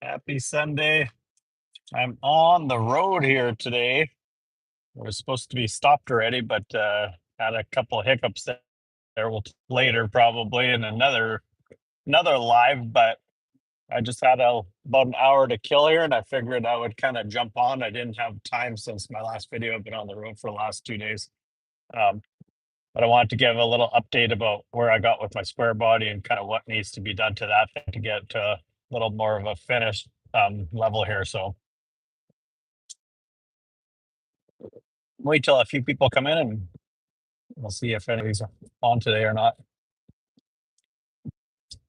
Happy Sunday. I'm on the road here today. I was supposed to be stopped already, but had a couple of hiccups there. We'll later probably in another live, but I just had about an hour to kill here, and I figured I would kind of jump on. I didn't have time since my last video. I've been on the road for the last 2 days. Um, but I wanted to give a little update about where I got with my square body and kind of what needs to be done to that thing to get to a little more of a finished level here. So wait till a few people come in and we'll see if any of these are on today or not.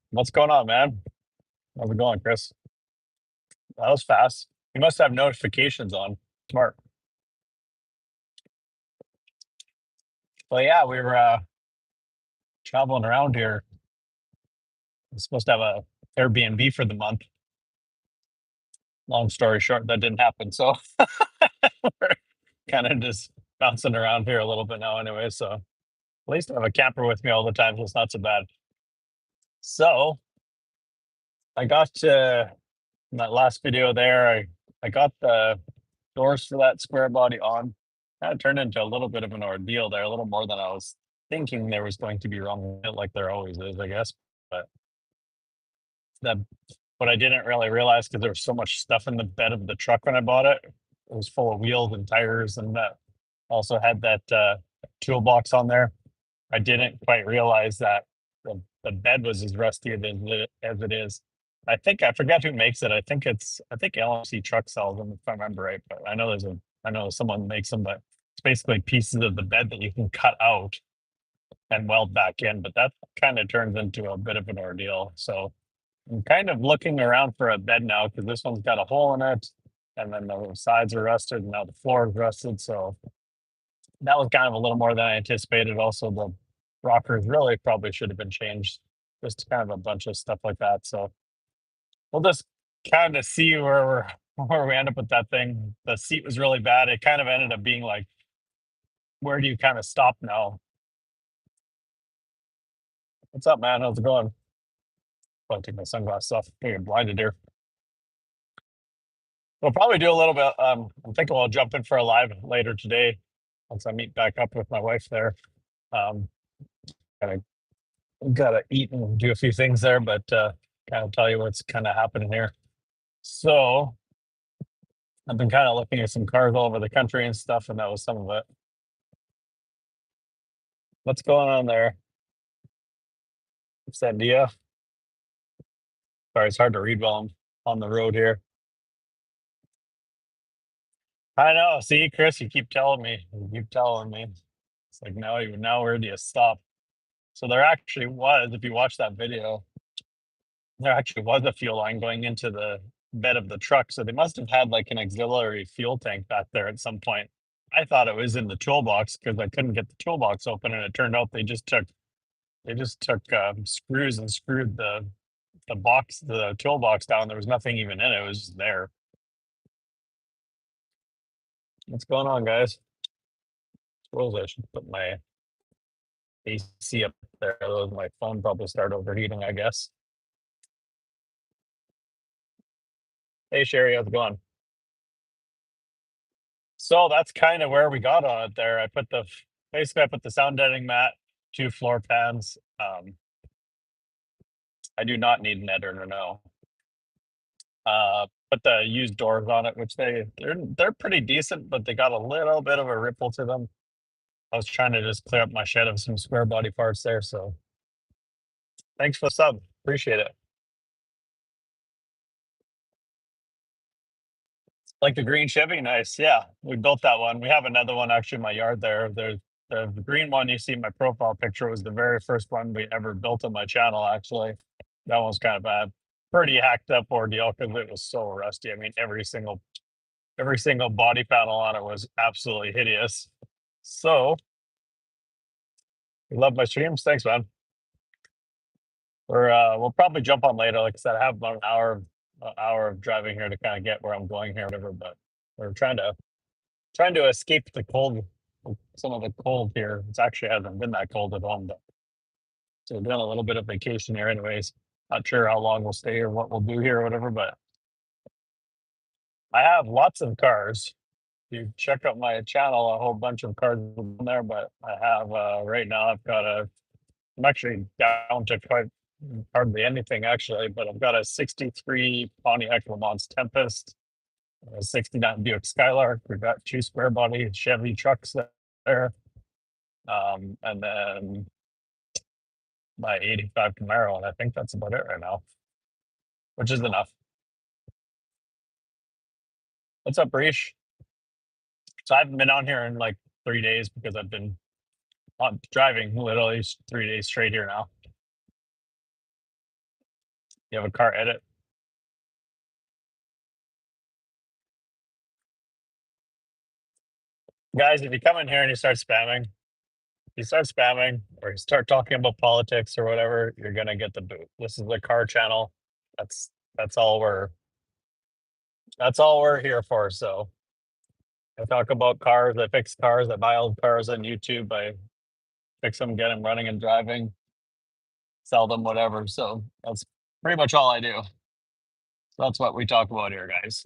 What's going on, man? How's it going, Chris? That was fast. You must have notifications on. Smart. Well, yeah, we were traveling around here. We're supposed to have a Airbnb for the month. Long story short, that didn't happen. So we're kind of just bouncing around here a little bit now anyway. So at least I have a camper with me all the time, so it's not so bad. So I got in that last video there, I got the doors for that square body on. Kind of turned into a little bit of an ordeal there, a little more than I was thinking there was going to be wrong with it, like there always is, I guess. But that what I didn't really realize, because there was so much stuff in the bed of the truck when I bought it. It was full of wheels and tires, and that also had that toolbox on there. I didn't quite realize that the bed was as rusty as it is. I forget who makes it. I think LMC Truck sells them if I remember right. But I know someone makes them, but it's basically pieces of the bed that you can cut out and weld back in. But that kind of turns into a bit of an ordeal. So I'm kind of looking around for a bed now because this one's got a hole in it, and then the sides are rusted, and now the floor is rusted. So that was kind of a little more than I anticipated. Also, the rockers really probably should have been changed. Just kind of a bunch of stuff like that. So we'll just kind of see where we end up with that thing. The seat was really bad. It kind of ended up being like, where do you kind of stop now? What's up, man? How's it going? I'll take my sunglasses off. I get blinded here. We'll probably do a little bit. I'm thinking we'll jump in for a live later today once I meet back up with my wife there. Um, kind of gotta eat and do a few things there, but kind of tell you what's kind of happening here. So I've been kind of looking at some cars all over the country and stuff, and that was some of it. What's going on there? Sandia. Sorry, it's hard to read while I'm on the road here. I know. See, Chris, you keep telling me. You keep telling me. It's like now where do you stop? So there actually was, if you watch that video, there actually was a fuel line going into the bed of the truck. So they must have had like an auxiliary fuel tank back there at some point. I thought it was in the toolbox because I couldn't get the toolbox open, and it turned out they just took screws and screwed the toolbox down. There was nothing even in it. It was just there. What's going on, guys? Suppose I should put my AC up there. Otherwise my phone probably start overheating, I guess. Hey Sherry, how's it going? So that's kind of where we got on it there. Basically I put the sound deadening mat, 2 floor pans. I do not need an editor, no. Put the used doors on it, which they're pretty decent, but they got a little bit of a ripple to them. I was trying to just clear up my shed of some square body parts there. So thanks for the sub. Appreciate it. Like the green Chevy, nice. Yeah, we built that one. We have another one actually in my yard there. The green one you see in my profile picture was the very first one we ever built on my channel, actually. That one was kind of bad. Pretty hacked up ordeal because it was so rusty. I mean, every single body panel on it was absolutely hideous. So you love my streams. Thanks, man. We'll probably jump on later. Like I said, I have about an hour of driving here to kind of get where I'm going here, whatever. But we're trying to escape the cold, some of the cold here. It actually hasn't been that cold at home, but so we're doing a little bit of vacation here, anyways. Not sure how long we'll stay or what we'll do here or whatever, but I have lots of cars. You check out my channel, a whole bunch of cars on there, but I have right now I've got I'm actually down to quite hardly anything actually, but I've got a 63 Pontiac Le Mans Tempest, a 69 Buick Skylark. We've got two square body Chevy trucks there. And then my 85 Camaro, and I think that's about it right now, which is enough. What's up, Breach? So I haven't been on here in like 3 days because I've been on driving literally 3 days straight here now. You have a car edit? Guys, if you come in here and you start spamming or you start talking about politics or whatever, you're gonna get the boot. This is the car channel. That's that's all we're that's all we're here for. So I talk about cars, I fix cars, I buy old cars on YouTube, I fix them, get them running and driving, sell them, whatever. So that's pretty much all I do. So that's what we talk about here, guys.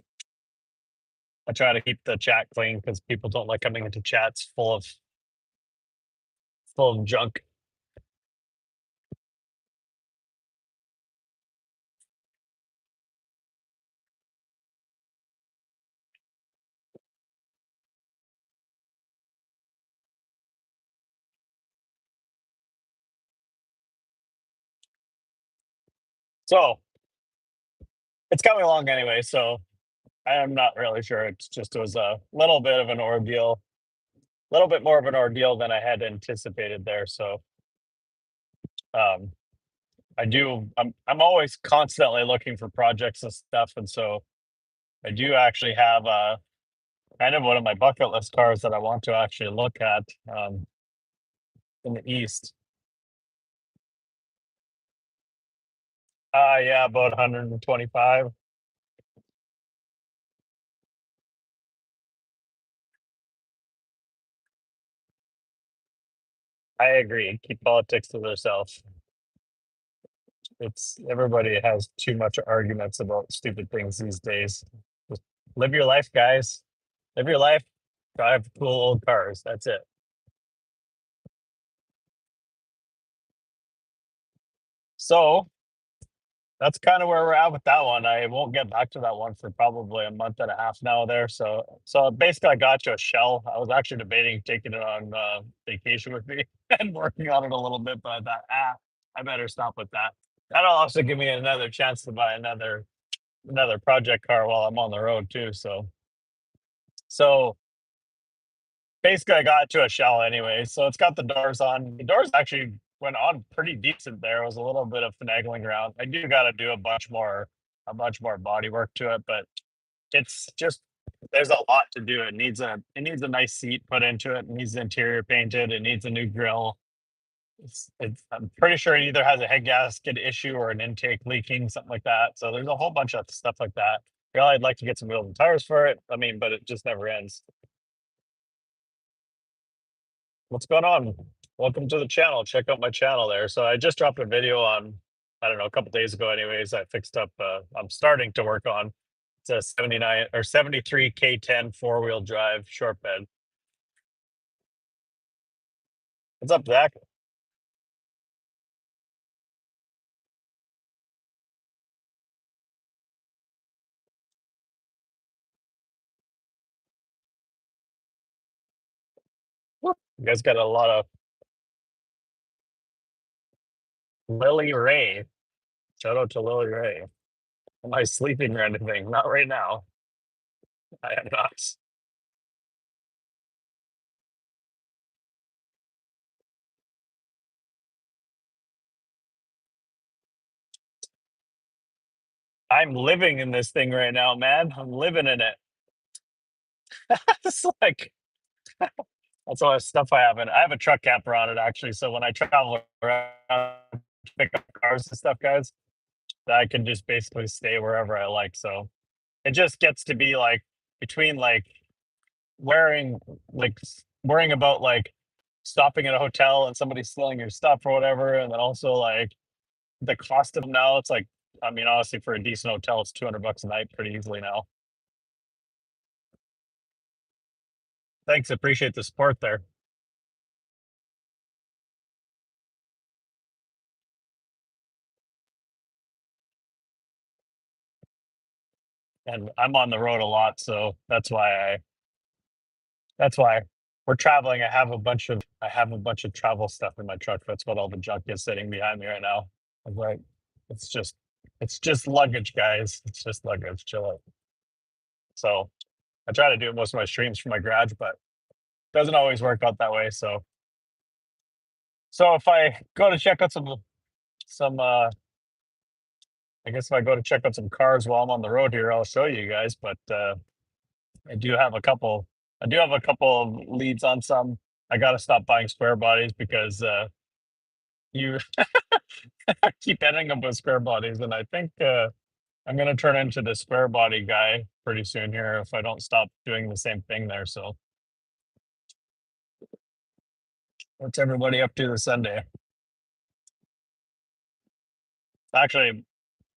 I try to keep the chat clean because people don't like coming into chats full of junk. So it's coming along anyway. So I am not really sure. It was a little bit of an ordeal, a little bit more of an ordeal than I had anticipated there. So um, I'm always constantly looking for projects and stuff, and so I do actually have kind of one of my bucket list cars that I want to actually look at in the east. Yeah, about 125. I agree. Keep politics to themselves. It's everybody has too much arguments about stupid things these days. Just live your life, guys. Live your life. Drive cool old cars. That's it. So that's kind of where we're at with that one. I won't get back to that one for probably a month and a half now there. So basically I got you a shell. I was actually debating taking it on vacation with me and working on it a little bit, but I thought, I better stop with that. That'll also give me another chance to buy another project car while I'm on the road too. So basically I got to a shell anyway. So it's got the doors on. The doors actually went on pretty decent there. It was a little bit of finagling around. I do gotta do a bunch more body work to it, but it's just there's a lot to do. It needs a nice seat put into it. It needs the interior painted. It needs a new grill. I'm pretty sure it either has a head gasket issue or an intake leaking, something like that. So there's a whole bunch of stuff like that. Really, I'd like to get some wheels and tires for it. I mean, but it just never ends. What's going on? Welcome to the channel. Check out my channel there. So I just dropped a video on, I don't know, a couple days ago. Anyways, I fixed up. I'm starting to work on. It's a 79 or 73 K10 4-wheel drive short bed. What's up, Zach? You guys got a lot of Lily Ray. Shout out to Lily Ray. Am I sleeping or anything? Not right now. I am not. I'm living in this thing right now, man. I'm living in it. It's like that's all the stuff I have. And I have a truck camper on it actually. So when I travel around to pick up cars and stuff, guys, I can just basically stay wherever I like. So it just gets to be like between like wearing like worrying about like stopping at a hotel and somebody stealing your stuff or whatever, and then also like the cost of them now. It's like I mean, honestly, for a decent hotel, it's $200 a night pretty easily now. Thanks. Appreciate the support there. And I'm on the road a lot, so that's why we're traveling. I have a bunch of travel stuff in my truck. That's what all the junk is sitting behind me right now. I'm like, it's just it's just luggage, guys. It's just luggage. Chill out. So I try to do most of my streams from my garage, but doesn't always work out that way. So if I go to check out some I guess if I go to check out some cars while I'm on the road here, I'll show you guys. But I do have a couple. I do have a couple of leads on some. I got to stop buying square bodies because you keep ending up with square bodies, and I think I'm going to turn into the square body guy pretty soon here if I don't stop doing the same thing there. So, what's everybody up to this Sunday? Actually,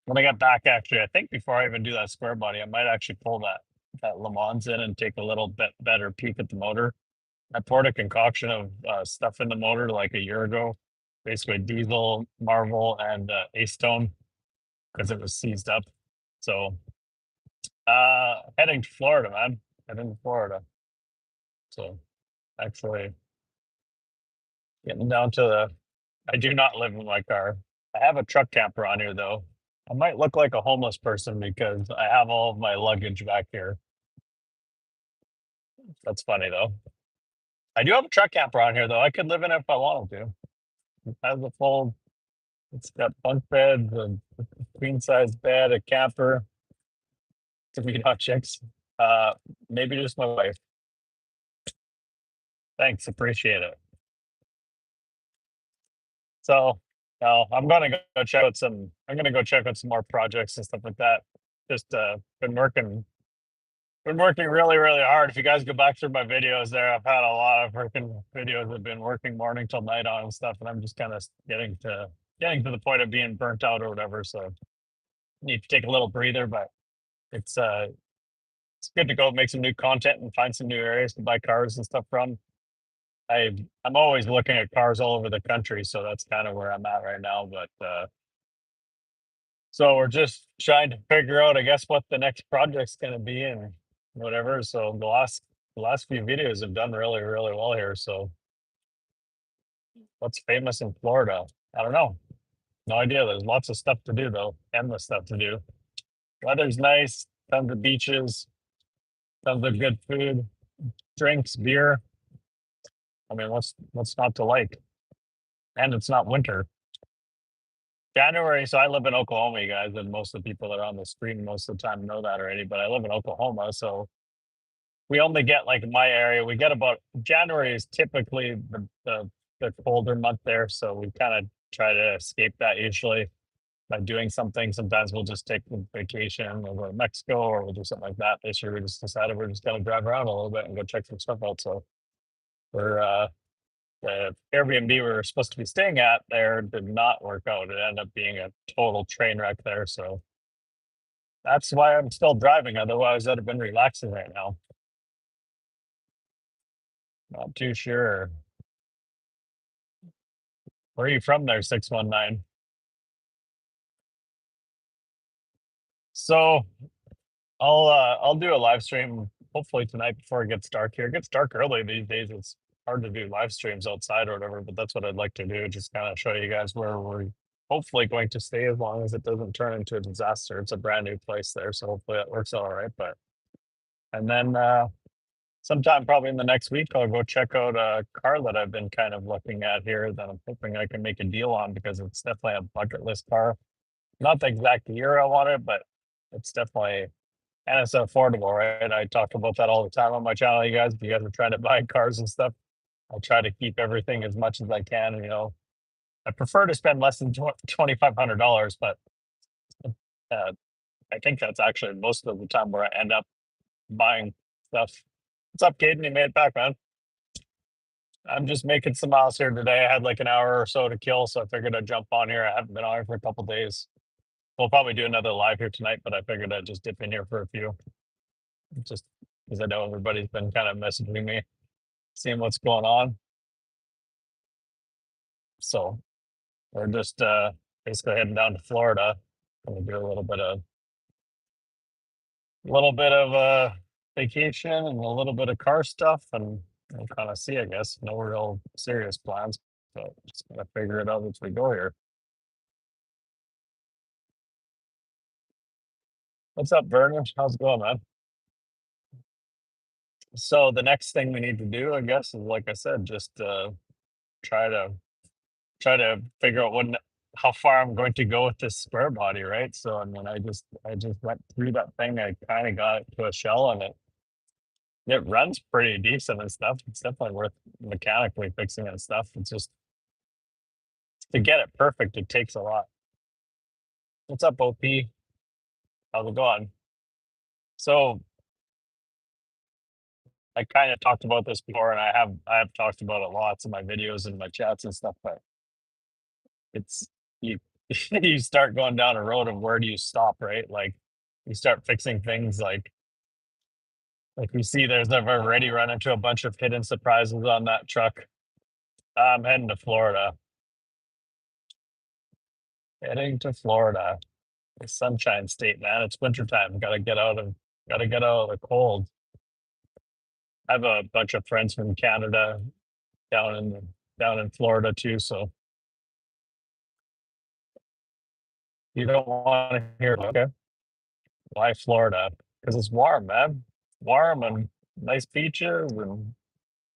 when I get back, actually, I think before I even do that square body, I might actually pull that Le Mans in and take a little bit better peek at the motor. I poured a concoction of stuff in the motor like a year ago, basically diesel, Marvel, and Acetone because it was seized up. So heading to Florida, man. Heading to Florida. So actually getting down to the I do not live in my car. I have a truck camper on here though. I might look like a homeless person because I have all of my luggage back here. That's funny though. I do have a truck camper on here though. I could live in it if I wanted to. It has a full it's got bunk beds, a queen size bed, a camper, 3 chicks. Uh Maybe just my wife. Thanks, appreciate it. So I'm gonna go check out some. I'm gonna go check out some more projects and stuff like that. Just been working really really hard. If you guys go back through my videos, there I've had a lot of freaking videos. I've been working morning till night on and stuff, and I'm just kind of getting to the point of being burnt out or whatever. So need to take a little breather, but it's uh it's good to go make some new content and find some new areas to buy cars and stuff from. I'm always looking at cars all over the country, so that's kind of where I'm at right now. But so we're just trying to figure out, I guess, what the next project's going to be and whatever. So the last few videos have done really really well here. So what's famous in Florida? I don't know. No idea. There's lots of stuff to do though. Endless stuff to do. Weather's nice. Tons of beaches. Tons of good food, drinks, beer. I mean, what's not to like? And it's not winter. January, so I live in Oklahoma, you guys, and most of the people that are on the screen most of the time know that already. But I live in Oklahoma, so we only get like in my area, we get about January is typically the colder month there, so we kind of try to escape that usually by doing something. Sometimes we'll just take a vacation, we'll go to Mexico, or we'll do something like that. This year we just decided we're just gonna drive around a little bit and go check some stuff out. So we're the Airbnb we were supposed to be staying at there did not work out. It ended up being a total train wreck there. So that's why I'm still driving. Otherwise, I'd have been relaxing right now. Not too sure. Where are you from there, 619? So I'll do a live stream hopefully tonight before it gets dark here. It gets dark early these days. It's hard to do live streams outside or whatever, but that's what I'd like to do. Just kind of show you guys where we're hopefully going to stay as long as it doesn't turn into a disaster. It's a brand new place there, so hopefully that works out all right. But and then sometime probably in the next week, I'll go check out a car that I've been kind of looking at here that I'm hoping I can make a deal on because it's definitely a bucket list car. Not the exact year I want it, but it's definitely and it's affordable, right? I talk about that all the time on my channel, you guys. If you guys are trying to buy cars and stuff, I try to keep everything as much as I can. I prefer to spend less than $2,500, but uh, I think that's actually most of the time where I end up buying stuff. What's up, Caden? You made it back, man. I'm just making some miles here today. I had like an hour or so to kill, so I figured I'd jump on here. I haven't been on here for a couple days. We'll probably do another live here tonight, but I figured I'd just dip in here for a few, just because I know everybody's been kind of messaging me. seeing what's going on. So we're just basically heading down to Florida. Gonna do a little bit of vacation and a little bit of car stuff, and we'll kind of see. I guess no real serious plans, but just gonna figure it out as we go here. What's up, Vernon? How's it going, man? So the next thing we need to do, I guess, is like I said, just try to try to figure out how far I'm going to go with this square body, right? So I mean, I just went through that thing. I kind of got it to a shell, and it runs pretty decent and stuff. It's definitely worth mechanically fixing and stuff. It's just to get it perfect, it takes a lot. What's up, OP? How's it going? So I kind of talked about this before, and I have talked about it lots in my videos and my chats and stuff, but it's you you start going down a road of where do you stop, right? Like you start fixing things like we see I've already run into a bunch of hidden surprises on that truck. I'm heading to Florida. Heading to Florida. The Sunshine State, man. It's wintertime. Gotta get out of the cold. I have a bunch of friends from Canada down in down in Florida too, so you don't want to hear okay. Why Florida? Because it's warm, man. Warm and nice beaches and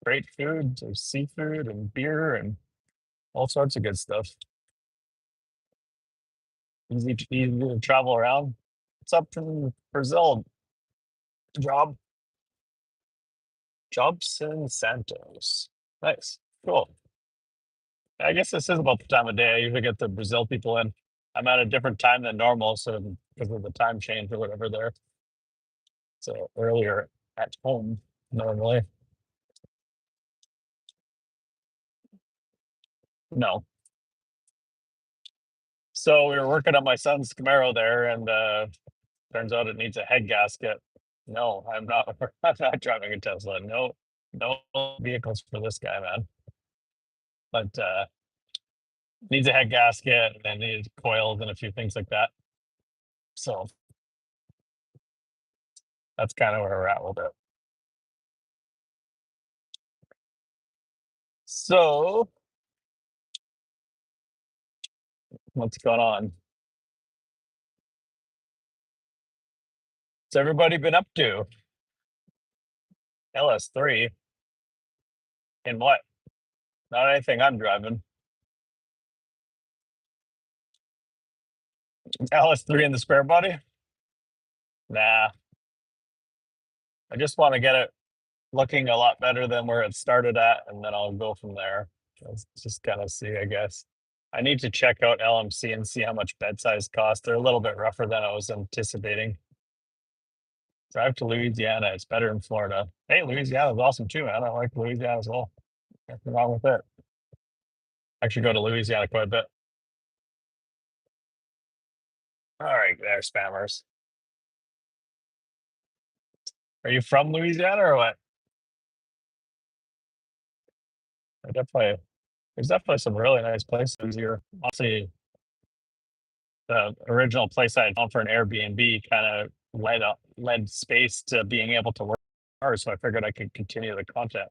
great food. There's seafood and beer and all sorts of good stuff. Easy to travel around. What's up from Brazil? Job Jobson Santos. Nice. Cool. I guess this is about the time of day. I usually get the Brazil people in. I'm at a different time than normal, so because of the time change or whatever there. So earlier at home normally. No. So we were working on my son's Camaro there, and turns out it needs a head gasket. No, I'm not. I'm not driving a Tesla. No, no vehicles for this guy, man. But needs a head gasket and needs coils and a few things like that. So that's kind of where we're at with it. So what's going on? What's everybody been up to? LS3 in what? Not anything I'm driving. LS3 in the spare body? Nah. I just want to get it looking a lot better than where it started at, and then I'll go from there. Let's just kind of see, I guess. I need to check out LMC and see how much bed size costs. They're a little bit rougher than I was anticipating. Drive to Louisiana. It's better in Florida. Hey, Louisiana is awesome too, man. I like Louisiana as well. Nothing wrong with it. I actually go to Louisiana quite a bit. All right, there, spammers. Are you from Louisiana or what? There's definitely some really nice places here. Honestly, the original place I had found for an Airbnb kind of led space to being able to work hard, so I figured I could continue the content.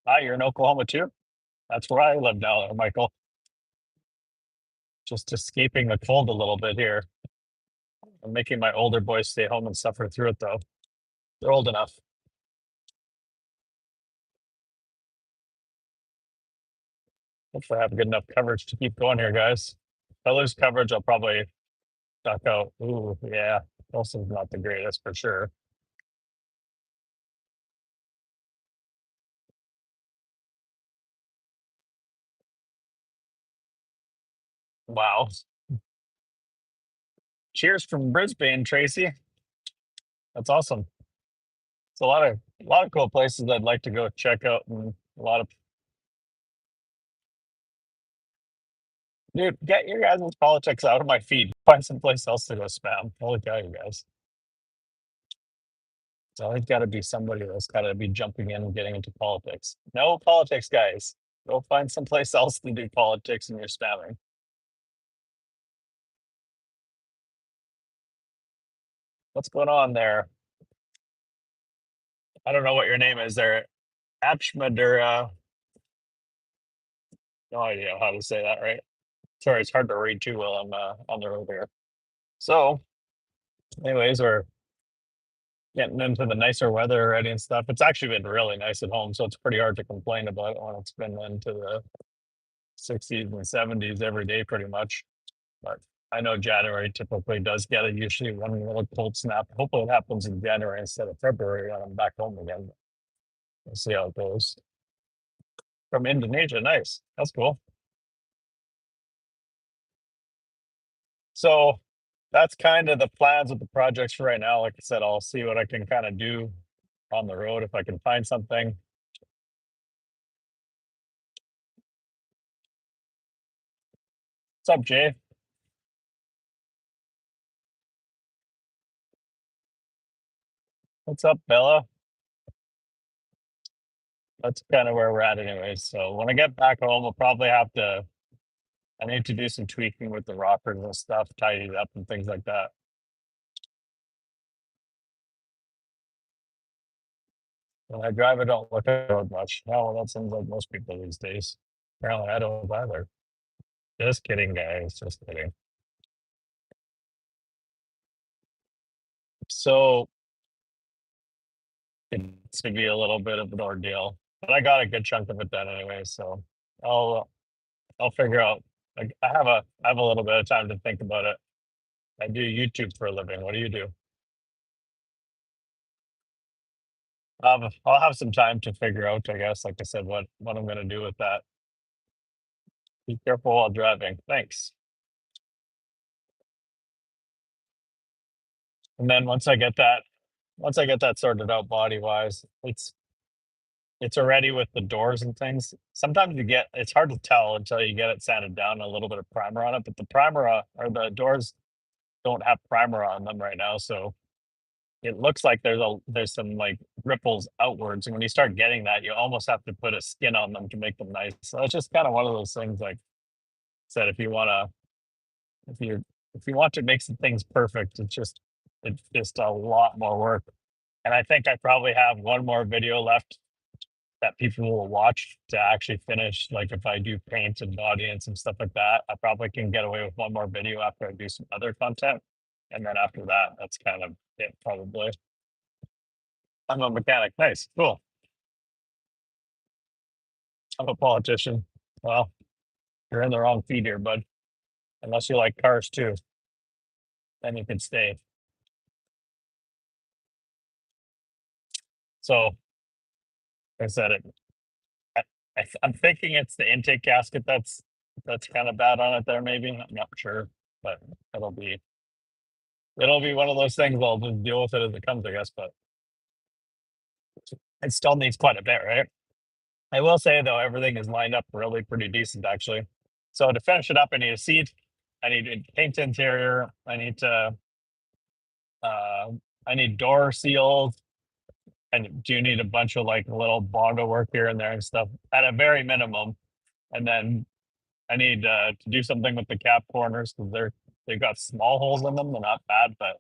Ah, you're in Oklahoma too? That's where I live now, Michael. Just escaping the cold a little bit here. I'm making my older boys stay home and suffer through it though. They're old enough. Hopefully I have good enough coverage to keep going here, guys. If I lose coverage, I'll probably duck out. Ooh, yeah. Wilson's not the greatest for sure. Wow. Cheers from Brisbane, Tracy. That's awesome. It's a lot of cool places I'd like to go check out, and a lot of dude, get your guys' politics out of my feed. Find someplace else to go spam. Holy cow, you guys. It's always got to be somebody that's got to be jumping in and getting into politics. No politics, guys. Go find someplace else to do politics and you're spamming. What's going on there? I don't know what your name is there. Achmadura. No idea how to say that right. Sorry, it's hard to read too well. I'm on the road here. So, anyways, we're getting into the nicer weather already and stuff. It's actually been really nice at home, so it's pretty hard to complain about it when it's been into the 60s and 70s every day pretty much. But I know January typically does get it, usually one little cold snap. Hopefully it happens in January instead of February when I'm back home again. We'll see how it goes. From Indonesia, nice. That's cool. So that's kind of the plans with the projects for right now. Like I said, I'll see what I can kind of do on the road if I can find something. What's up, Jay? What's up, Bella? That's kind of where we're at anyways. So when I get back home, I'll probably have to I need to do some tweaking with the rockers and stuff, tidy it up and things like that. When I drive, I don't look at the road much. Oh, well, that sounds like most people these days. Apparently, I don't either. Just kidding, guys. Just kidding. So it's gonna be a little bit of an ordeal, but I got a good chunk of it done anyway. So I'll I'll figure out. I have a little bit of time to think about it. I do YouTube for a living. What do you do? I'll have some time to figure out. I guess, like I said, what I'm gonna do with that. Be careful while driving. Thanks. And then once I get that sorted out body wise, it's already with the doors and things. Sometimes it's hard to tell until you get it sanded down, a little bit of primer on it. But the primer or the doors don't have primer on them right now, so it looks like there's some like ripples outwards. And when you start getting that, you almost have to put a skin on them to make them nice. So it's just kind of one of those things. Like I said, if you if you want to make some things perfect, it's just a lot more work. And I think I probably have one more video left that people will watch to actually finish. Like if I do paint and body and some stuff like that, I probably can get away with one more video after I do some other content. And then after that, that's kind of it probably. I'm a mechanic. Nice. Cool. I'm a politician. Well, you're in the wrong feed here, bud. Unless you like cars too, then you can stay. So like I said it. I, I'm thinking it's the intake gasket that's kind of bad on it there. Maybe I'm not sure, but it'll be it'll be one of those things. I'll just deal with it as it comes, I guess. But it still needs quite a bit, right? I will say though, everything is lined up really pretty decent actually. So to finish it up, I need a seat. I need a paint interior. Uh, I need door seals. And do need a bunch of like little bondo work here and there and stuff at a very minimum. And then I need to do something with the cap corners because they've got small holes in them. They're not bad, but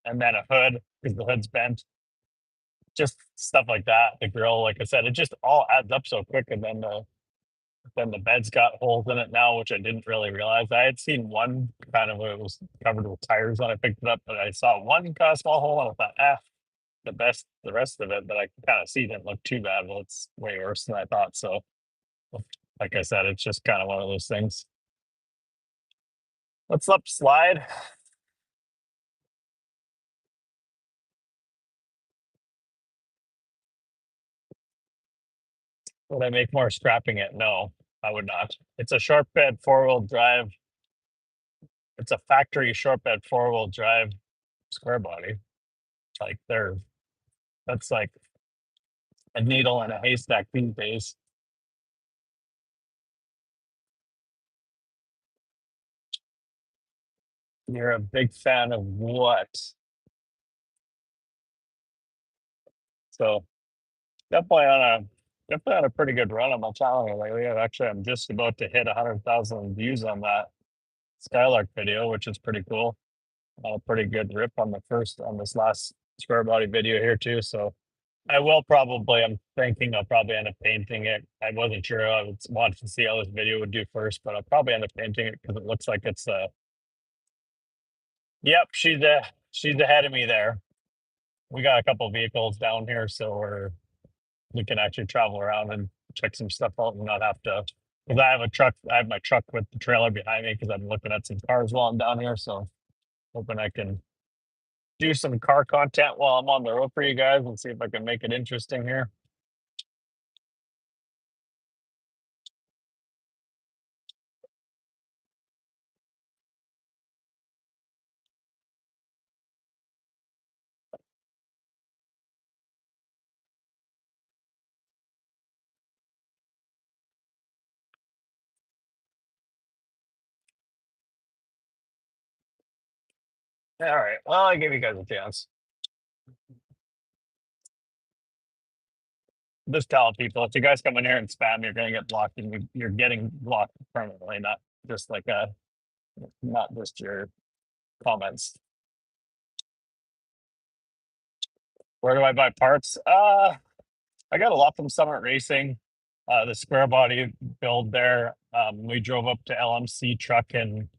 and then a hood because the hood's bent. Just stuff like that. The grill, like I said, it just all adds up so quick. And then the bed's got holes in it now, which I didn't really realize. I had seen one kind of it was covered with tires when I picked it up, but I saw one kind of small hole and I thought, the rest of it that I can kind of see didn't look too bad. Well, it's way worse than I thought. So, like I said, it's just kind of one of those things. Let's up slide. Would I make more scrapping it? No, I would not. It's a short bed 4-wheel drive. It's a factory short bed 4-wheel drive square body. Like that's like a needle in a haystack these days. You're a big fan of what? So definitely on a pretty good run on my channel here lately. Actually, I'm just about to hit 100,000 views on that Skylark video, which is pretty cool. A pretty good rip on this last square body video here too. So I'm thinking I'll probably end up painting it. I wasn't sure. I was wanted to see how this video would do first, but I'll probably end up painting it because it looks like it's yep, she's ahead of me there. We got a couple vehicles down here, so we can actually travel around and check some stuff out and not have to, because I have my truck with the trailer behind me because I'm looking at some cars while I'm down here. So hoping I can do some car content while I'm on the road for you guys and see if I can make it interesting here. All right. Well, I gave you guys a chance. Just tell people if you guys come in here and spam, you're going to get blocked, and you're getting blocked permanently, not just not just your comments. Where do I buy parts? I got a lot from Summit Racing. The square body build there. We drove up to LMC truck in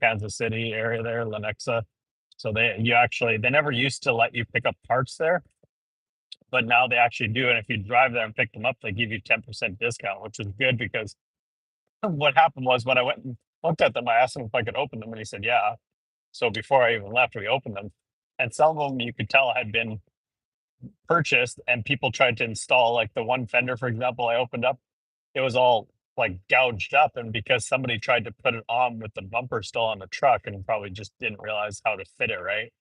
Kansas City area there, Lenexa. So they never used to let you pick up parts there, but now they actually do. And if you drive there and pick them up, they give you 10% discount, which is good because what happened was when I went and looked at them, I asked him if I could open them, and he said, yeah. So before I even left, we opened them, and some of them you could tell had been purchased, and people tried to install, like the one fender, for example, I opened up, it was all like gouged up, and because somebody tried to put it on with the bumper still on the truck and probably just didn't realize how to fit it right,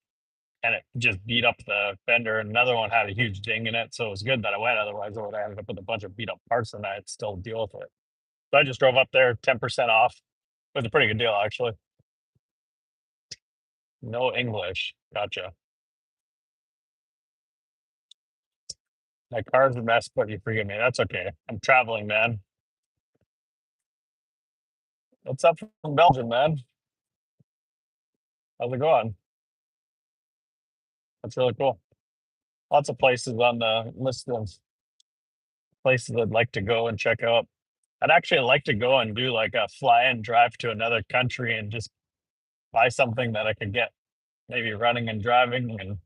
and it just beat up the fender. And another one had a huge ding in it, so it was good that I went. Otherwise, I would have ended up with a bunch of beat up parts, and I'd still deal with it. So I just drove up there, 10% off. It was a pretty good deal, actually. No English. Gotcha. My car's a mess, but you forgive me. That's okay. I'm traveling, man. What's up from Belgium, man? How's it going? That's really cool. Lots of places on the list of places I'd like to go and check out. I'd actually like to go and do like a fly and drive to another country and just buy something that I could get maybe running and driving and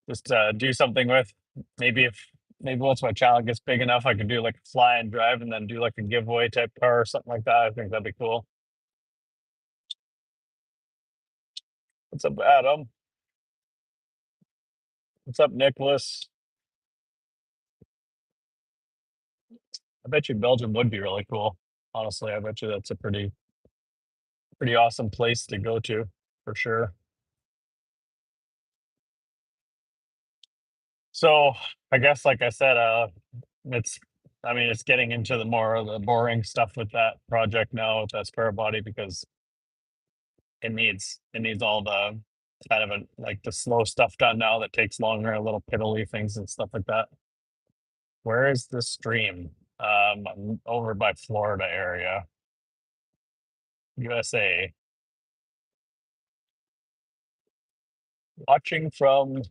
just do something with. Maybe once my channel gets big enough, I can do like a fly and drive and then do like a giveaway type car or something like that. I think that'd be cool. What's up, Adam? What's up, Nicholas? I bet you Belgium would be really cool. Honestly, I bet you that's a pretty awesome place to go to for sure. So I guess, like I said, it's it's getting into the more of the boring stuff with that project now with that spare body because it needs all the kind of like the slow stuff done now that takes longer, little piddly things and stuff like that. Where is the stream? I'm over by Florida area, USA. Watching from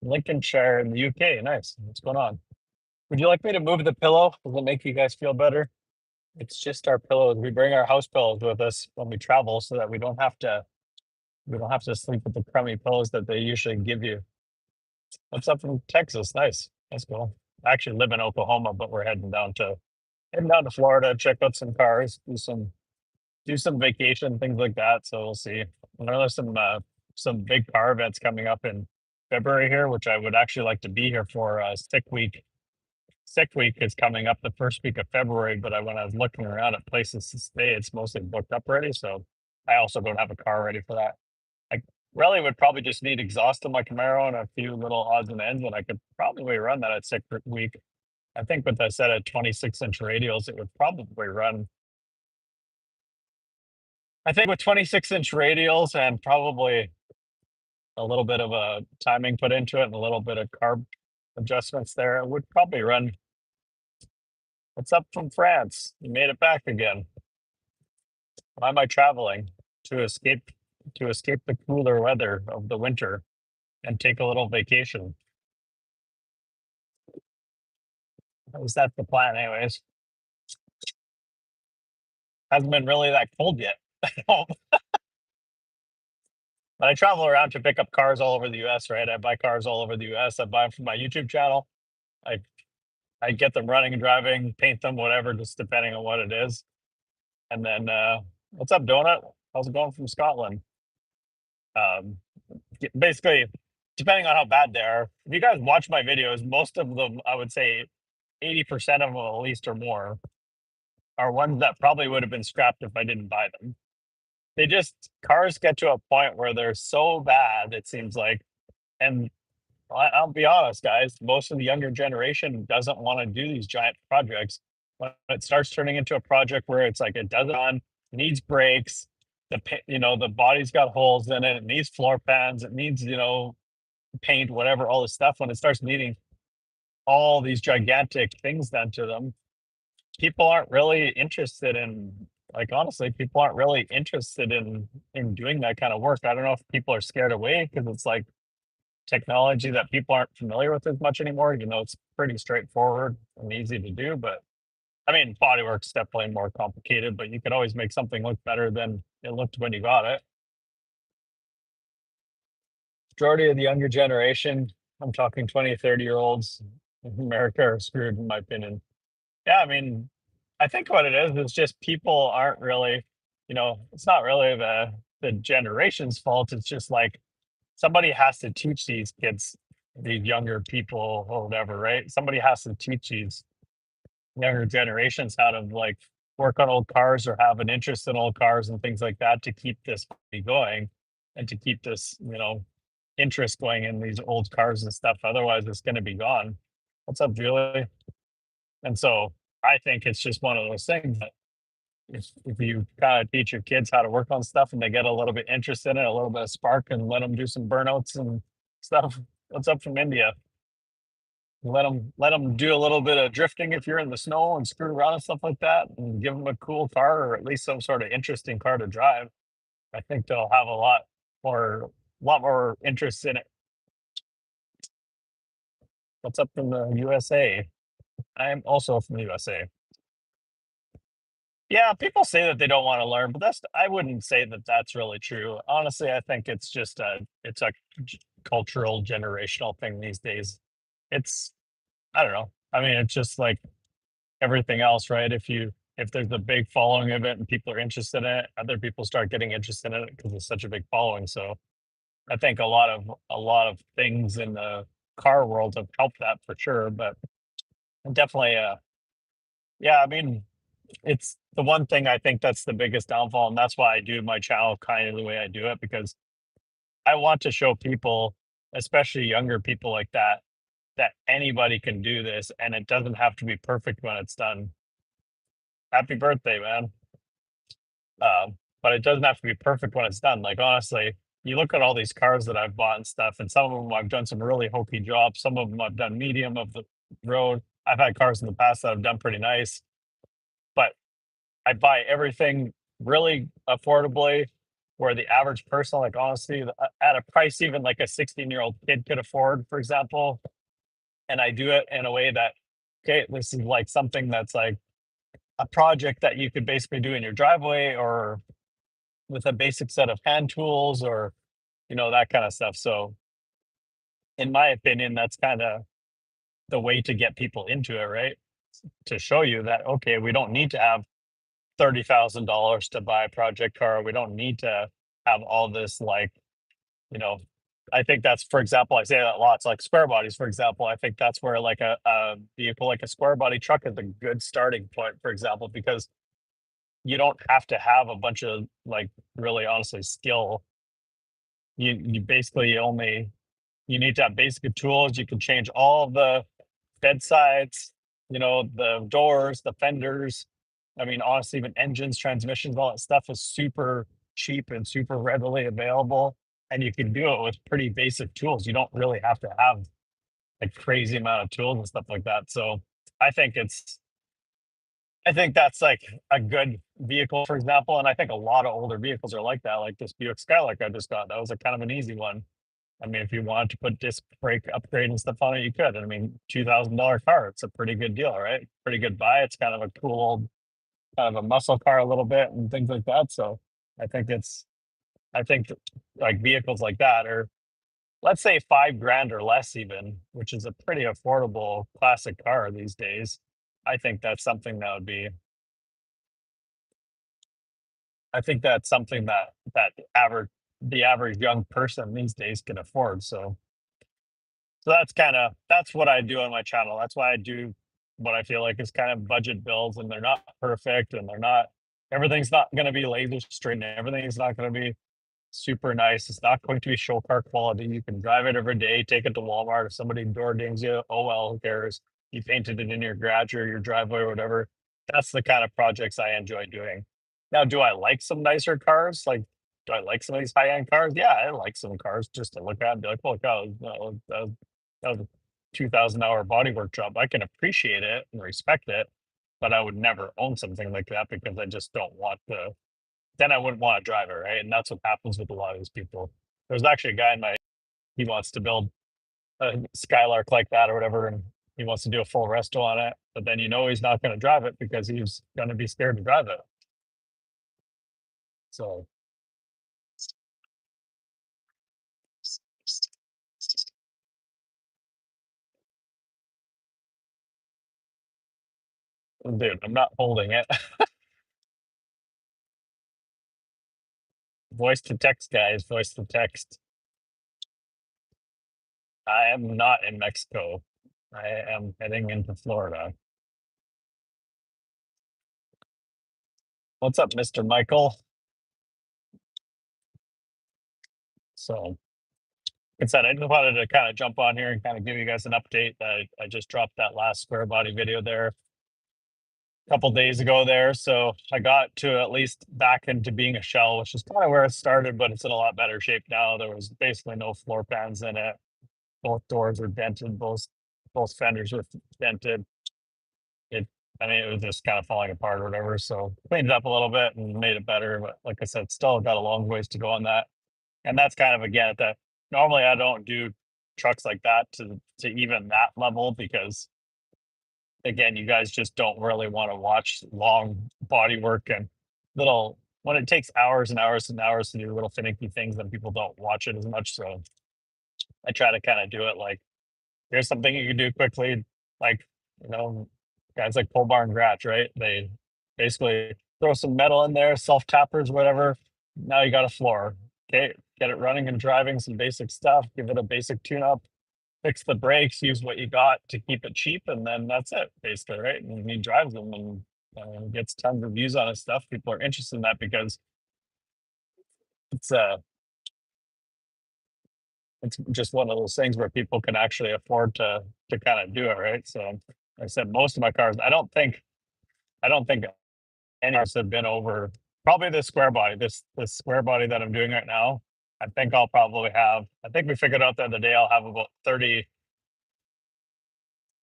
Lincolnshire in the UK. Nice. What's going on? Would you like me to move the pillow? Does it make you guys feel better? It's just our pillows. We bring our house pillows with us when we travel so that we don't have to sleep with the crummy pillows that they usually give you. What's up from Texas? Nice. That's cool. I actually live in Oklahoma, but we're heading down to Florida, check out some cars, do some vacation, things like that. So we'll see. I know there's some big car events coming up in February here, which I would actually like to be here for. Sick week. Sick week is coming up the first week of February, but when I was looking around at places to stay, it's mostly booked up already. So I also don't have a car ready for that. I really would probably just need exhaust on my Camaro and a few little odds and ends, and I could probably run that at sick week. I think with that set of 26-inch radials, it would probably run. I think with 26-inch radials and probably a little bit of a timing put into it and a little bit of carb adjustments there, it would probably run. What's up from France? You made it back again. Why am I traveling? To escape the cooler weather of the winter and take a little vacation. At least that's the plan, anyways. Hasn't been really that cold yet. But I travel around to pick up cars all over the US, right? I buy cars all over the US. I buy them from my YouTube channel. I I get them running and driving, paint them, whatever, just depending on what it is. And then what's up, Donut? How's it going from Scotland? Um Basically, depending on how bad they are, if you guys watch my videos, most of them, I would say 80% of them at least or more, are ones that probably would have been scrapped if I didn't buy them. They just cars get to a point where they're so bad, it seems like. And I'll be honest, guys, most of the younger generation doesn't want to do these giant projects. When it starts turning into a project where it's like it doesn't on, needs brakes, the body's got holes in it, it needs floor pans, it needs, paint, whatever, all this stuff. When it starts needing all these gigantic things done to them, people aren't really interested in, like, honestly, people aren't really interested in doing that kind of work. I don't know if people are scared away because it's like technology that people aren't familiar with as much anymore. It's pretty straightforward and easy to do, but I mean, bodywork's definitely more complicated, but you could always make something look better than it looked when you got it. Majority of the younger generation, I'm talking 20, 30-year olds in America, are screwed, in my opinion. Yeah, I mean, I think what it is just people aren't really, it's not really the generation's fault. It's just like somebody has to teach these kids, these younger people or whatever, right? Somebody has to teach these younger generations how to like work on old cars or have an interest in old cars and things like that to keep this going and to keep this, interest going in these old cars and stuff. Otherwise, it's going to be gone. What's up, Julie? And so I think it's just one of those things that if you kind of teach your kids how to work on stuff and they get a little bit interest in it, a little bit of spark, and let them do some burnouts and stuff. What's up from India? Let them do a little bit of drifting if you're in the snow and screw around and stuff like that, and give them a cool car or at least some sort of interesting car to drive. I think they'll have a lot more interest in it. What's up from the USA? I am also from the USA. Yeah, people say that they don't want to learn, but I wouldn't say that that's really true. Honestly, I think it's a cultural generational thing these days. It's I don't know. I mean, it's just like everything else, right? If there's a big following of it and people are interested in it, other people start getting interested in it because it's such a big following. So I think a lot of things in the car world have helped that for sure. But definitely, yeah, I mean, it's the one thing I think that's the biggest downfall, and that's why I do my channel kind of the way I do it, because I want to show people, especially younger people like that anybody can do this and it doesn't have to be perfect when it's done. Happy birthday, man. But it doesn't have to be perfect when it's done. Like, honestly, you look at all these cars that I've bought and stuff, and some of them I've done some really hokey jobs. Some of them I've done medium of the road. I've had cars in the past that I've done pretty nice, but I buy everything really affordably where the average person, like, honestly, at a price even like a 16-year-old kid could afford, for example. And I do it in a way that, okay, this is like something that's like a project that you could basically do in your driveway or with a basic set of hand tools or, that kind of stuff. So, in my opinion, that's kind of the way to get people into it, right? To show you that, okay, we don't need to have $30,000 to buy a project car. We don't need to have all this, like, you know, I think that's, for example, I say that lots, like square bodies, for example. I think that's where like a vehicle like a square body truck is a good starting point, for example, because you don't have to have a bunch of like really honestly skill. You basically only you need to have basic tools. You can change all the bedsides, the doors, the fenders. I mean, honestly, even engines, transmissions, all that stuff is super cheap and super readily available. and you can do it with pretty basic tools. You don't really have to have a crazy amount of tools and stuff like that. So I think it's I think that's like a good vehicle, for example, and I think a lot of older vehicles are like that, like this Buick Skylark I just got. That was a kind of an easy one. I mean, if you wanted to put disc brake upgrade and stuff on it, you could. I mean, $2,000 car, it's a pretty good deal, right? Pretty good buy. It's kind of a cool old, kind of a muscle car a little bit and things like that. So I think it's, I think that, like vehicles like that are, let's say 5 grand or less, even, which is a pretty affordable classic car these days. I think that's something that would be I think that's something that the average young person these days can afford. So that's what I do on my channel. That's why I do what I feel like is kind of budget builds, and they're not perfect, and they're not everything's not going to be laser straight, and everything's not going to be super nice. It's not going to be show car quality. You can drive it every day, take it to Walmart. If somebody door dings you, oh well, who cares? You painted it in your garage or your driveway or whatever. That's the kind of projects I enjoy doing. Now, do I like some nicer cars? Like, do I like some of these high end cars? Yeah, I like some cars just to look at and be like, oh, God, that was a 2,000 hour bodywork job. I can appreciate it and respect it, but I would never own something like that because I just don't want to then I wouldn't want to drive it, right? And that's what happens with a lot of these people. There's actually a guy in my he wants to build a Skylark like that or whatever, and he wants to do a full resto on it, but then he's not going to drive it because he's going to be scared to drive it. So, dude, I'm not holding it. Voice to text, guys. Voice to text. I am not in Mexico. I am heading into Florida. What's up, Mr. Michael? So, like I said, I just wanted to kind of jump on here and kind of give you guys an update. I just dropped that last square body video there a couple days ago there. So I got to at least back into being a shell, which is kind of where it started, but it's in a lot better shape now. There was basically no floor pans in it. Both doors were dented, both fenders were dented. It I mean, it was just kind of falling apart or whatever. So cleaned it up a little bit and made it better. But like I said, still got a long ways to go on that. And that's kind of again at the normally I don't do trucks like that to even that level because again, you guys just don't really want to watch long body work and little when it takes hours and hours and hours to do little finicky things, then people don't watch it as much. So I try to kind of do it like here's something you can do quickly, like you know, guys like Pole Barn Gratch, right? They basically throw some metal in there, self tappers, whatever. Now you got a floor. Okay, get it running and driving, some basic stuff, give it a basic tune up, fix the brakes, use what you got to keep it cheap, and then that's it, basically, right? And he drives them and gets tons of views on his stuff. People are interested in that because it's uh it's just one of those things where people can actually afford to kind of do it, right? So like I said, most of my cars, I don't think any of us have been over probably this square body, this square body that I'm doing right now. I think I'll probably have. I think we figured out the other day I'll have about 30.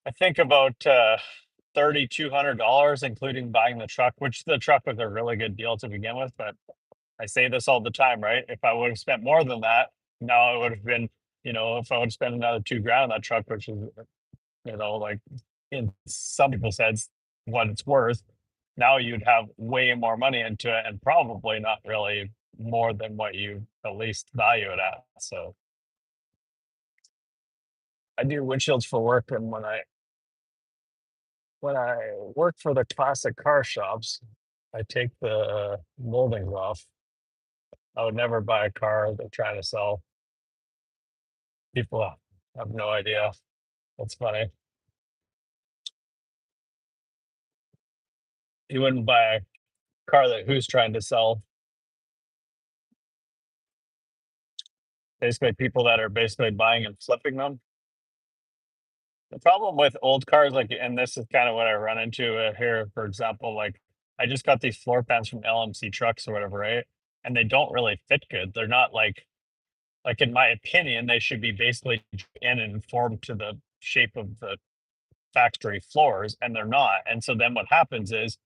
I think about $3,200, including buying the truck, which the truck was a really good deal to begin with. But I say this all the time, right? If I would have spent more than that, now it would have been, if I would have spent another 2 grand on that truck, which is, like in some people's heads, what it's worth, now you'd have way more money into it and probably not really more than what you at least value it at. So I do windshields for work, and when I work for the classic car shops, I take the moldings off. I would never buy a car they're trying to sell. People have no idea. That's funny. You wouldn't buy a car that who's trying to sell. Basically, people that are basically buying and flipping them. The problem with old cars, like, and this is kind of what I run into here, for example, like I just got these floor pans from LMC trucks or whatever, right? And they don't really fit good. They're not like like in my opinion, they should be basically in and informed to the shape of the factory floors, and they're not. And so then what happens is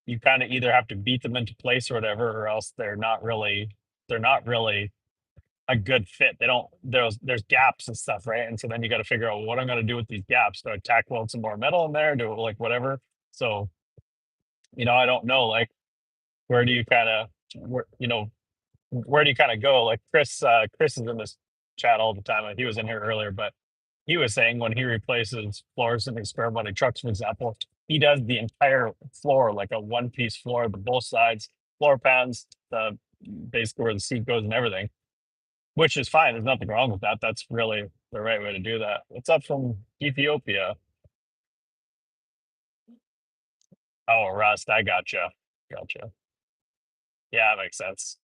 you kind of either have to beat them into place or whatever, or else they're not really a good fit. They don't there's gaps and stuff, right? And so then you got to figure out what I'm going to do with these gaps. Do I tack weld some more metal in there? Do like whatever. So I don't know, like where do you kind of where do you kind of go? Like Chris is in this chat all the time. He was in here earlier, but he was saying when he replaces floors in his squarebody trucks, for example, he does the entire floor like a one-piece floor, the both sides, floor pans, the basically where the seat goes and everything, which is fine. There's nothing wrong with that. That's really the right way to do that. What's up from Ethiopia? Oh, Rust, I gotcha. Gotcha. Yeah, that makes sense.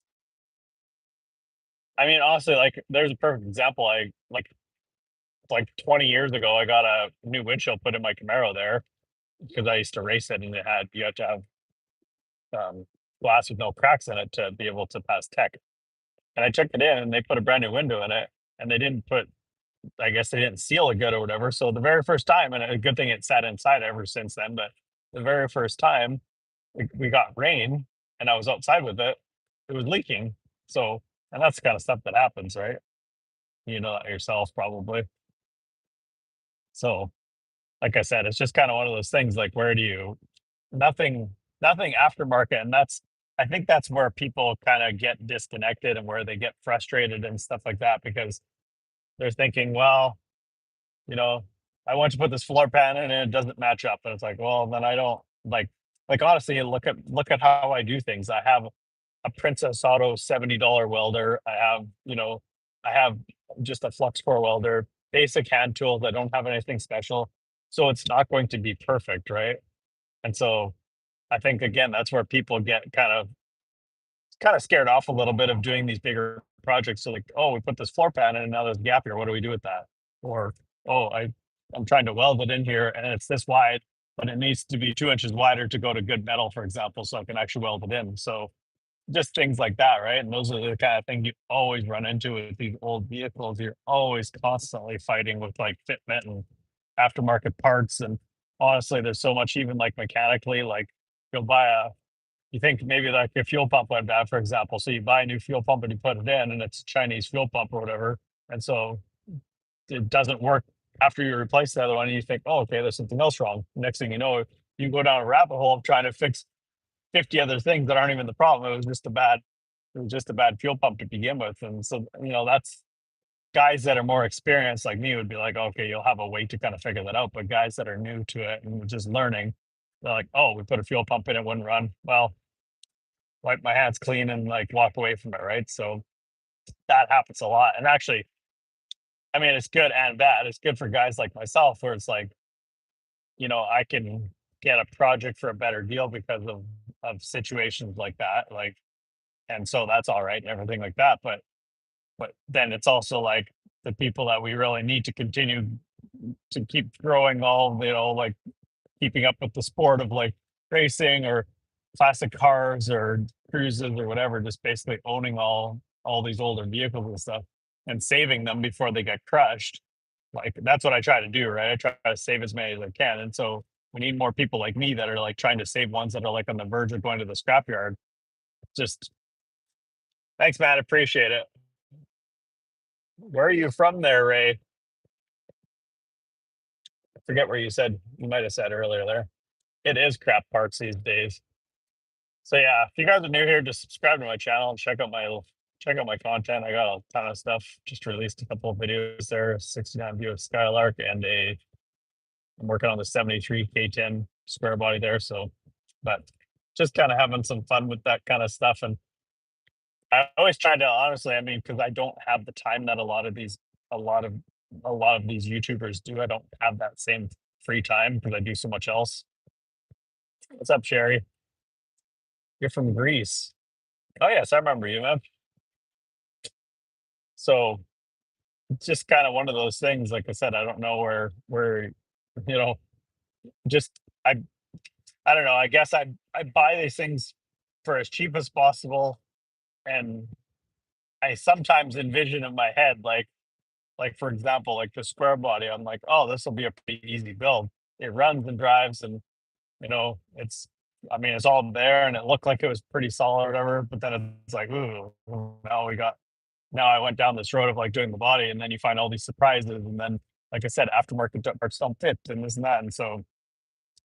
I mean, honestly, like there's a perfect example. I like 20 years ago, I got a new windshield put in my Camaro there because I used to race it, and you had to have glass with no cracks in it to be able to pass tech. And I took it in, and they put a brand new window in it, and they didn't put, I guess they didn't seal it good or whatever. So the very first time, and a good thing it sat inside ever since then, but the very first time we got rain and I was outside with it, it was leaking. So, and that's the kind of stuff that happens, right? You know that yourself probably. So, like I said, it's just kind of one of those things like where do you nothing nothing aftermarket, and that's I think that's where people kind of get disconnected and where they get frustrated and stuff like that because they're thinking, well, you know, I want to put this floor pan in and it doesn't match up. And it's like, well, then I don't like honestly, look at how I do things. I have a Princess Auto $70 welder. I have just a flux core welder, basic hand tools. I don't have anything special. So it's not going to be perfect, right? And so I think again, that's where people get kind of scared off a little bit of doing these bigger projects. So like, oh, we put this floor pan in and now there's a gap here. What do we do with that? Or, oh, I'm trying to weld it in here and it's this wide, but it needs to be 2 inches wider to go to good metal, for example, so I can actually weld it in. So just things like that, right? And those are the kind of things you always run into with these old vehicles. You're always constantly fighting with like fitment and aftermarket parts. And honestly, there's so much even like mechanically, like you'll buy a you think maybe like your fuel pump went bad, for example. So you buy a new fuel pump and you put it in and it's a Chinese fuel pump or whatever. And so it doesn't work after you replace the other one and you think, oh, okay, there's something else wrong. Next thing you know, you go down a rabbit hole of trying to fix 50 other things that aren't even the problem. It was just a bad fuel pump to begin with. And so, that's guys that are more experienced like me would be like, okay, you'll have a way to kind of figure that out. But guys that are new to it and just learning, they're like, oh, we put a fuel pump in, it wouldn't run. Well, wipe my hands clean and like walk away from it, right? So that happens a lot. And actually, I mean, it's good and bad. It's good for guys like myself where it's like, I can get a project for a better deal because of situations like that. Like, and so that's all right and everything like that. But then it's also like the people that we really need to continue to keep growing all, like keeping up with the sport of like racing or classic cars or cruises or whatever, just basically owning all these older vehicles and stuff and saving them before they get crushed. Like that's what I try to do, right? I try to save as many as I can. And so we need more people like me that are like trying to save ones that are like on the verge of going to the scrapyard. Just thanks, man. Appreciate it. Where are you from there, Ray? I forget where you might have said earlier there. It is crap parts these days. So yeah, if you guys are new here, just subscribe to my channel and check out my content. I got a ton of stuff. Just released a couple of videos there, 69 view of Skylark and I'm working on the 73 K10 square body there. So, but just kind of having some fun with that kind of stuff. And I always try to honestly, I mean, because I don't have the time that a lot of a lot of these YouTubers do. I don't have that same free time because I do so much else. What's up, Sherry? You're from Greece. Oh yes, I remember you, man. So it's just kind of one of those things. Like I said, I don't know where you know, just I don't know. I guess I buy these things for as cheap as possible, and I sometimes envision in my head, like for example, like the square body, I'm like, oh, this will be a pretty easy build. It runs and drives, and it's, I mean, it's all there, and it looked like it was pretty solid or whatever. But then it's like, ooh, now we got now I went down this road of like doing the body, and then you find all these surprises, and then, like I said, aftermarket parts don't fit, and this and that, and so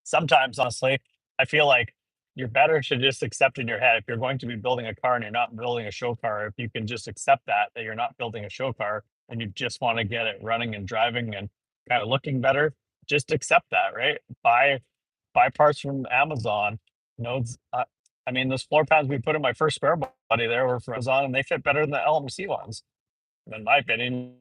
sometimes, honestly, I feel like you're better to just accept in your head if you're going to be building a car and you're not building a show car, if you can just accept that you're not building a show car and you just want to get it running and driving and kind of looking better, just accept that, right? Buy parts from Amazon. You know, I mean, those floor pans we put in my first spare body there were from Amazon, and they fit better than the LMC ones, in my opinion.